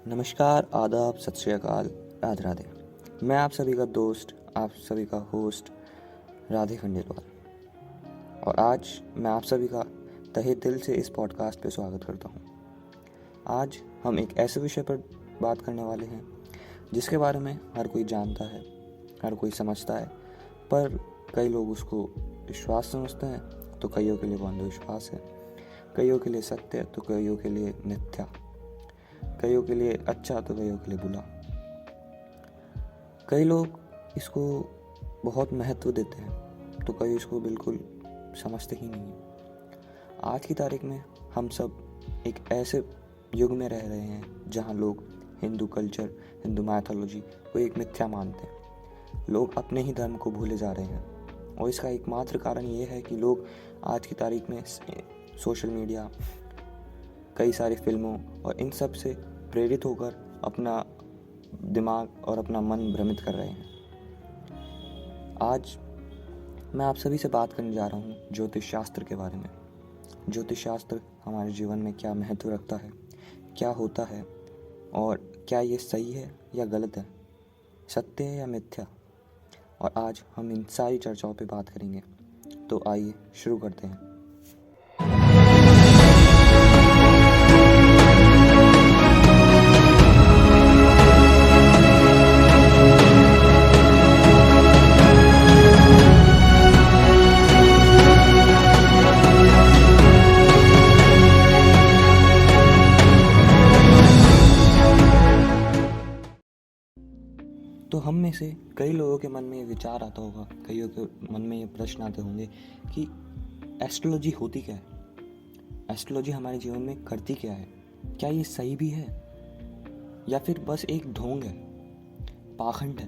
नमस्कार, आदाब, सत श्री अकाल, राधे राधे। मैं आप सभी का दोस्त, आप सभी का होस्ट राधे खंडेलवाल, और आज मैं आप सभी का तहे दिल से इस पॉडकास्ट पे स्वागत करता हूँ। आज हम एक ऐसे विषय पर बात करने वाले हैं जिसके बारे में हर कोई जानता है, हर कोई समझता है, पर कई लोग उसको विश्वास समझते हैं तो कईयों के लिए वो अंधविश्वास है, कईयों के लिए सत्य तो कईयों के लिए मिथ्या, कईयों के लिए अच्छा तो कईयों के लिए बुरा। कई लोग इसको बहुत महत्व देते हैं तो कई इसको बिल्कुल समझते ही नहीं हैं। आज की तारीख में हम सब एक ऐसे युग में रह रहे हैं जहां लोग हिंदू कल्चर, हिंदू मैथोलॉजी को एक मिथ्या मानते हैं। लोग अपने ही धर्म को भूले जा रहे हैं और इसका एकमात्र कारण ये है कि लोग आज की तारीख में सोशल मीडिया, कई सारी फिल्मों और इन सब से प्रेरित होकर अपना दिमाग और अपना मन भ्रमित कर रहे हैं। आज मैं आप सभी से बात करने जा रहा हूँ ज्योतिष शास्त्र के बारे में। ज्योतिष शास्त्र हमारे जीवन में क्या महत्व रखता है, क्या होता है और क्या ये सही है या गलत है, सत्य है या मिथ्या। और आज हम इन सारी चर्चाओं पे बात करेंगे। तो आइए शुरू करते हैं। तो हम में से कई लोगों के मन में ये विचार आता होगा, कईयों के मन में ये प्रश्न आते होंगे कि एस्ट्रोलॉजी होती क्या है, एस्ट्रोलॉजी हमारे जीवन में करती क्या है, क्या ये सही भी है या फिर बस एक ढोंग है, पाखंड है।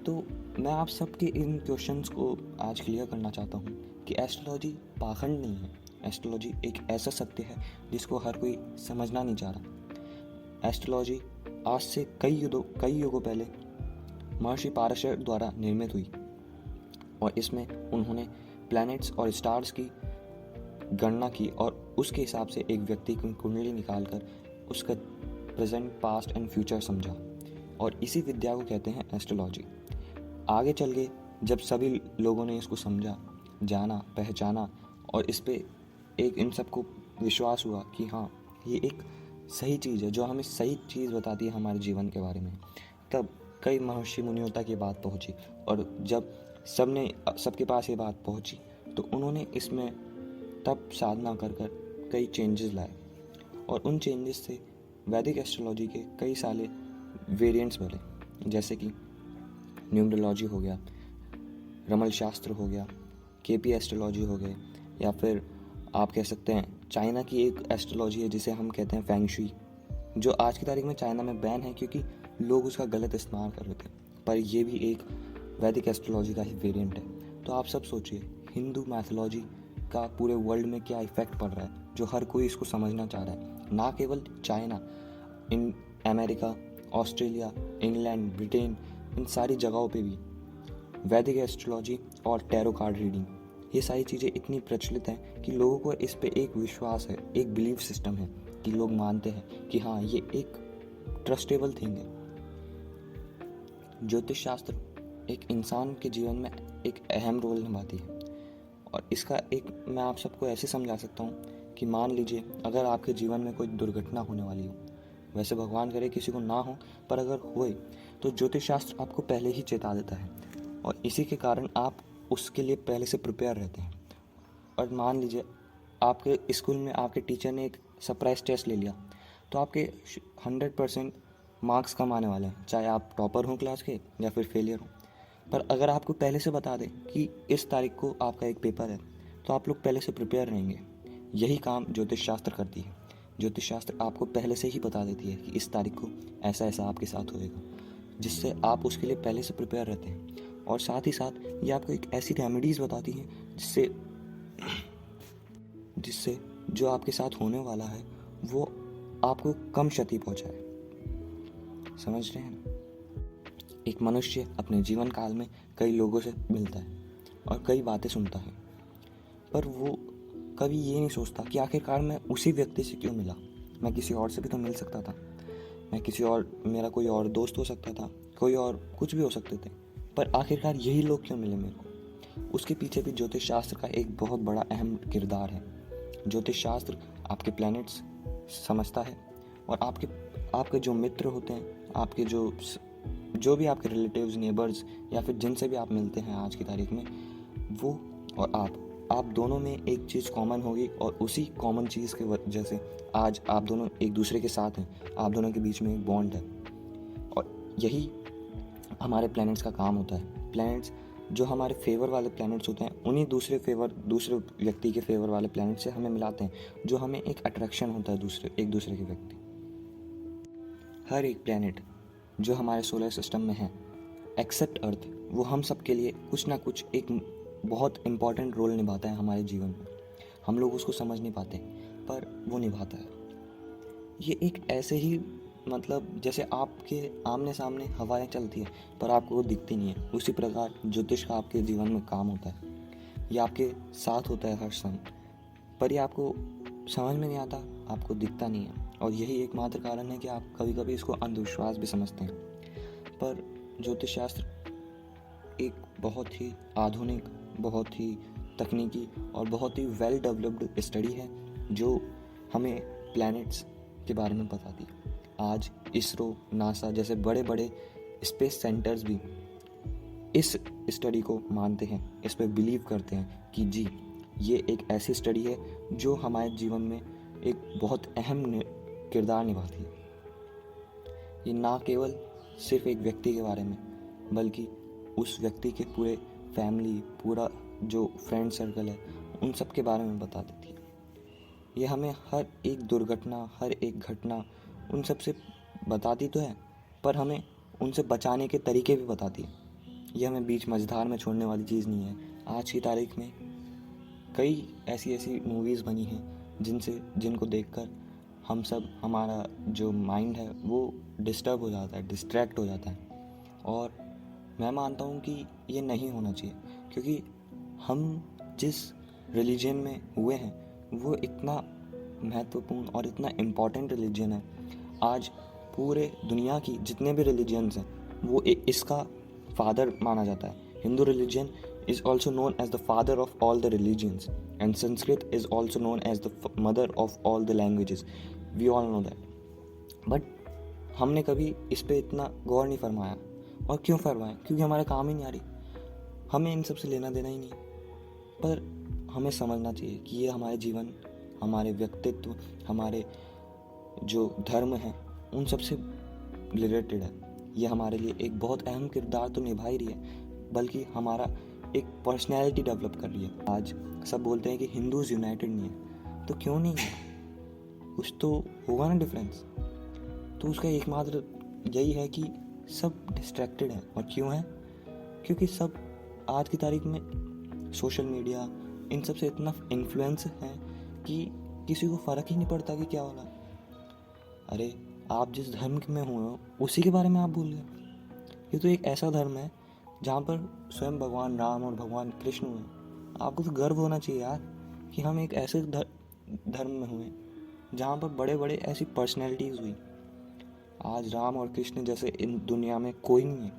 तो मैं आप सबके इन क्वेश्चंस को आज क्लियर करना चाहता हूँ कि एस्ट्रोलॉजी पाखंड नहीं है। एस्ट्रोलॉजी एक ऐसा सत्य है जिसको हर कोई समझना नहीं चाह रहा। एस्ट्रोलॉजी आज से कई युगों पहले महर्षि पाराशर द्वारा निर्मित हुई और इसमें उन्होंने प्लैनेट्स और स्टार्स की गणना की और उसके हिसाब से एक व्यक्ति की कुंडली निकालकर उसका प्रेजेंट, पास्ट एंड फ्यूचर समझा, और इसी विद्या को कहते हैं एस्ट्रोलॉजी। आगे चल के जब सभी लोगों ने इसको समझा, जाना, पहचाना और इस पे एक इन सबको विश्वास हुआ कि हाँ, ये एक सही चीज़ है जो हमें सही चीज़ बताती है हमारे जीवन के बारे में, तब कई महर्षि मुनियों तक ये बात पहुंची। और जब सबके पास ये बात पहुंची तो उन्होंने इसमें तब साधना कर कई चेंजेस लाए, और उन चेंजेस से वैदिक एस्ट्रोलॉजी के कई सारे वेरिएंट्स बने, जैसे कि न्यूमरोलॉजी हो गया, रमल शास्त्र हो गया, केपी एस्ट्रोलॉजी हो गए, या फिर आप कह सकते हैं चाइना की एक एस्ट्रोलॉजी है जिसे हम कहते हैं फेंग शुई, जो आज की तारीख में चाइना में बैन है क्योंकि लोग उसका गलत इस्तेमाल कर रहे थे। पर ये भी एक वैदिक एस्ट्रोलॉजी का ही वेरिएंट है। तो आप सब सोचिए, हिंदू मैथोलॉजी का पूरे वर्ल्ड में क्या इफेक्ट पड़ रहा है, जो हर कोई इसको समझना चाह रहा है। ना केवल China, in America, Australia, England, Britain, इन सारी जगहों पे भी वैदिक एस्ट्रोलॉजी और टैरो कार्ड रीडिंग, ये सारी चीज़ें इतनी प्रचलित हैं कि लोगों को इस पे एक विश्वास है, एक बिलीफ सिस्टम है कि लोग मानते हैं कि हाँ, ये एक ट्रस्टेबल थिंग है। ज्योतिष शास्त्र एक इंसान के जीवन में एक अहम रोल निभाती है, और इसका एक मैं आप सबको ऐसे समझा सकता हूँ कि मान लीजिए अगर आपके जीवन में कोई दुर्घटना होने वाली हो, वैसे भगवान करे किसी को ना हो, पर अगर होए तो ज्योतिष शास्त्र आपको पहले ही चेता देता है, और इसी के कारण आप उसके लिए पहले से प्रिपेयर रहते हैं। और मान लीजिए आपके स्कूल में आपके टीचर ने एक सरप्राइज टेस्ट ले लिया, तो आपके 100% मार्क्स कम आने वाले हैं, चाहे आप टॉपर हों क्लास के या फिर फेलियर हों। पर अगर आपको पहले से बता दें कि इस तारीख को आपका एक पेपर है, तो आप लोग पहले से प्रिपेयर रहेंगे। यही काम ज्योतिष शास्त्र करती है। ज्योतिष शास्त्र आपको पहले से ही बता देती है कि इस तारीख को ऐसा ऐसा आपके साथ होएगा, जिससे आप उसके लिए पहले से प्रिपेयर रहते हैं। और साथ ही साथ ये आपको एक ऐसी रेमेडीज़ बताती हैं जिससे जो आपके साथ होने वाला है वो आपको कम क्षति पहुंचाए। समझ रहे हैं ना? एक मनुष्य अपने जीवन काल में कई लोगों से मिलता है और कई बातें सुनता है, पर वो कभी ये नहीं सोचता कि आखिरकार मैं उसी व्यक्ति से क्यों मिला, मैं किसी और से भी तो मिल सकता था, मैं किसी और, मेरा कोई और दोस्त हो सकता था, कोई और कुछ भी हो सकते थे, पर आखिरकार यही लोग क्यों मिले मेरे को? उसके पीछे भी ज्योतिष शास्त्र का एक बहुत बड़ा अहम किरदार है। ज्योतिष शास्त्र आपके प्लैनेट्स समझता है, और आपके जो मित्र होते हैं, आपके जो भी आपके रिलेटिव्स, नेबर्स, या फिर जिनसे भी आप मिलते हैं आज की तारीख में, वो और आप दोनों में एक चीज़ कॉमन होगी, और उसी कॉमन चीज़ के वजह से आज आप दोनों एक दूसरे के साथ हैं, आप दोनों के बीच में एक बॉन्ड है। और यही हमारे प्लैनेट्स का काम होता है। प्लैनेट्स जो हमारे फेवर वाले प्लैनेट्स होते हैं, उन्हीं दूसरे व्यक्ति के फेवर वाले प्लैनेट से हमें मिलाते हैं, जो हमें एक अट्रैक्शन होता है एक दूसरे के व्यक्ति। हर एक प्लैनेट जो हमारे सोलर सिस्टम में है, एक्सेप्ट अर्थ, वो हम सब के लिए कुछ ना कुछ एक बहुत इम्पॉर्टेंट रोल निभाता है हमारे जीवन में। हम लोग उसको समझ नहीं पाते, पर वो निभाता है। ये एक ऐसे ही, मतलब जैसे आपके आमने सामने हवाएं चलती है पर आपको वो दिखती नहीं है, उसी प्रकार ज्योतिष का आपके जीवन में काम होता है। ये आपके साथ होता है हर समय, पर ये आपको समझ में नहीं आता, आपको दिखता नहीं है। और यही एकमात्र कारण है कि आप कभी कभी इसको अंधविश्वास भी समझते हैं। पर ज्योतिष शास्त्र एक बहुत ही आधुनिक, बहुत ही तकनीकी और बहुत ही वेल डेवलप्ड स्टडी है, जो हमें प्लैनेट्स के बारे में बताती है। आज इसरो, नासा जैसे बड़े बड़े स्पेस सेंटर्स भी इस स्टडी को मानते हैं, इस पर बिलीव करते हैं कि जी, ये एक ऐसी स्टडी है जो हमारे जीवन में एक बहुत अहम किरदार निभाती है। ये ना केवल सिर्फ एक व्यक्ति के बारे में, बल्कि उस व्यक्ति के पूरे फैमिली, पूरा जो फ्रेंड सर्कल है, उन सब के बारे में बता देती है। ये हमें हर एक दुर्घटना, हर एक घटना, उन सब से बताती तो है, पर हमें उनसे बचाने के तरीके भी बताती है। ये हमें बीच मझधार में छोड़ने वाली चीज़ नहीं है। आज की तारीख में कई ऐसी मूवीज़ बनी हैं जिनको देखकर हम सब, हमारा जो माइंड है वो डिस्टर्ब हो जाता है, डिस्ट्रैक्ट हो जाता है। और मैं मानता हूँ कि ये नहीं होना चाहिए, क्योंकि हम जिस रिलीजन में हुए हैं वो इतना महत्वपूर्ण और इतना इम्पॉर्टेंट रिलीजन है। आज पूरे दुनिया की जितने भी रिलीजन्स हैं, वो इसका फादर माना जाता है। Hindu religion is also known as the father of all the religions, and Sanskrit is also known as the mother of all the languages. We all know that. But हमने कभी इस पे इतना गौर नहीं फरमाया। और क्यों फरमाया? क्योंकि हमारा काम ही नहीं आ रही, हमें इन सब से लेना देना ही नहीं। पर हमें समझना चाहिए कि ये हमारे जीवन, हमारे व्यक्तित्व, हमारे जो धर्म है, उन सब से रिलेटेड है। ये हमारे लिए एक बहुत अहम किरदार तो निभा ही रही है, बल्कि हमारा एक पर्सनैलिटी डेवलप कर रही है। आज सब बोलते हैं कि हिंदूज यूनाइटेड नहीं है, तो क्यों नहीं है? कुछ तो होगा ना डिफरेंस। तो उसका एकमात्र यही है कि सब डिस्ट्रैक्टेड हैं। और क्यों है? क्योंकि सब आज की तारीख में सोशल मीडिया, इन सब से इतना इन्फ्लुएंस है कि किसी को फ़र्क ही नहीं पड़ता कि क्या हो रहा है। अरे, आप जिस धर्म में हुए हो उसी के बारे में आप भूल गए। ये तो एक ऐसा धर्म है जहाँ पर स्वयं भगवान राम और भगवान कृष्ण हुए। आपको तो गर्व होना चाहिए यार कि हम एक ऐसे धर्म में हुए जहाँ पर बड़े बड़े ऐसी पर्सनैलिटीज़ हुई। आज राम और कृष्ण जैसे इन दुनिया में कोई नहीं है,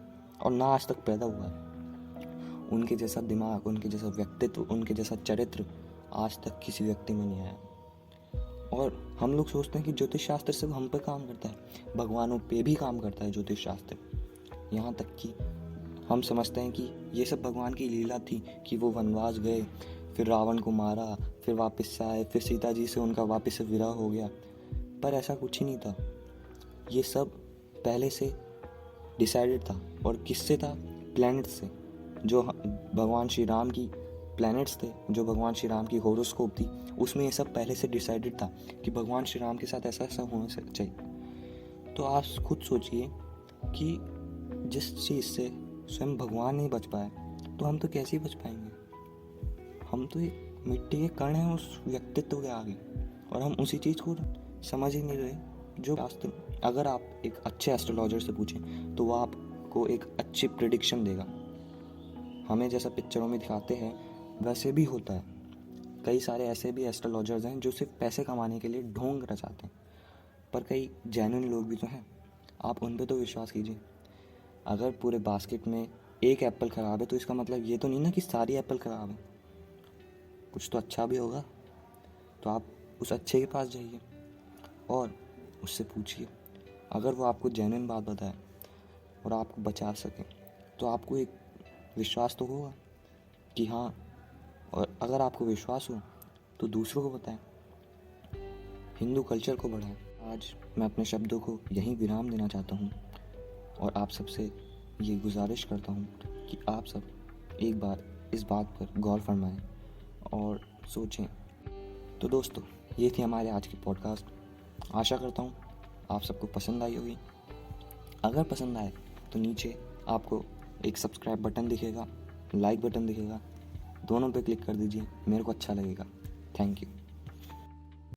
और ना आज तक पैदा हुआ है। उनके जैसा दिमाग, उनके जैसा व्यक्तित्व, उनके जैसा चरित्र आज तक किसी व्यक्ति में नहीं आया। और हम लोग सोचते हैं कि ज्योतिष शास्त्र सिर्फ हम पे काम करता है, भगवानों पे भी काम करता है ज्योतिष शास्त्र। यहाँ तक कि हम समझते हैं कि ये सब भगवान की लीला थी कि वो वनवास गए, फिर रावण को मारा, फिर वापस से आए, फिर सीता जी से उनका वापस से विरह हो गया। पर ऐसा कुछ ही नहीं था। ये सब पहले से डिसाइडेड था। और किससे था? प्लैनेट से। जो भगवान श्री राम की प्लैनेट्स थे, जो भगवान श्री राम की होरोस्कोप थी, उसमें ये सब पहले से डिसाइडेड था कि भगवान श्री राम के साथ ऐसा ऐसा होना चाहिए। तो आप खुद सोचिए कि जिस चीज़ से स्वयं भगवान नहीं बच पाए, तो हम तो कैसे ही बच पाएंगे? हम तो एक मिट्टी के कण हैं उस व्यक्तित्व के आगे, और हम उसी चीज़ को समझ ही नहीं रहे। जो शास्त्र, अगर आप एक अच्छे एस्ट्रोलॉजर से पूछें तो वो आपको एक अच्छी प्रिडिक्शन देगा। हमें जैसा पिक्चरों में दिखाते हैं वैसे भी होता है। कई सारे ऐसे भी एस्ट्रोलॉजर्स हैं जो सिर्फ पैसे कमाने के लिए ढोंग रचाते हैं, पर कई जेन्युइन लोग भी तो हैं। आप उन पे तो विश्वास कीजिए। अगर पूरे बास्केट में एक एप्पल ख़राब है तो इसका मतलब ये तो नहीं ना कि सारी एप्पल ख़राब है, कुछ तो अच्छा भी होगा। तो आप उस अच्छे के पास जाइए और उससे पूछिए। अगर वो आपको जेन्युइन बात बताए और आपको बचा सके तो आपको एक विश्वास तो होगा कि हाँ, और अगर आपको विश्वास हो तो दूसरों को बताएं, हिंदू कल्चर को बढ़ाएं। आज मैं अपने शब्दों को यहीं विराम देना चाहता हूँ और आप सबसे ये गुजारिश करता हूँ कि आप सब एक बार इस बात पर गौर फरमाएं और सोचें। तो दोस्तों, ये थी हमारे आज की पॉडकास्ट। आशा करता हूँ आप सबको पसंद आई होगी। अगर पसंद आए तो नीचे आपको एक सब्सक्राइब बटन दिखेगा, लाइक बटन दिखेगा, दोनों पे क्लिक कर दीजिए, मेरे को अच्छा लगेगा। Thank you.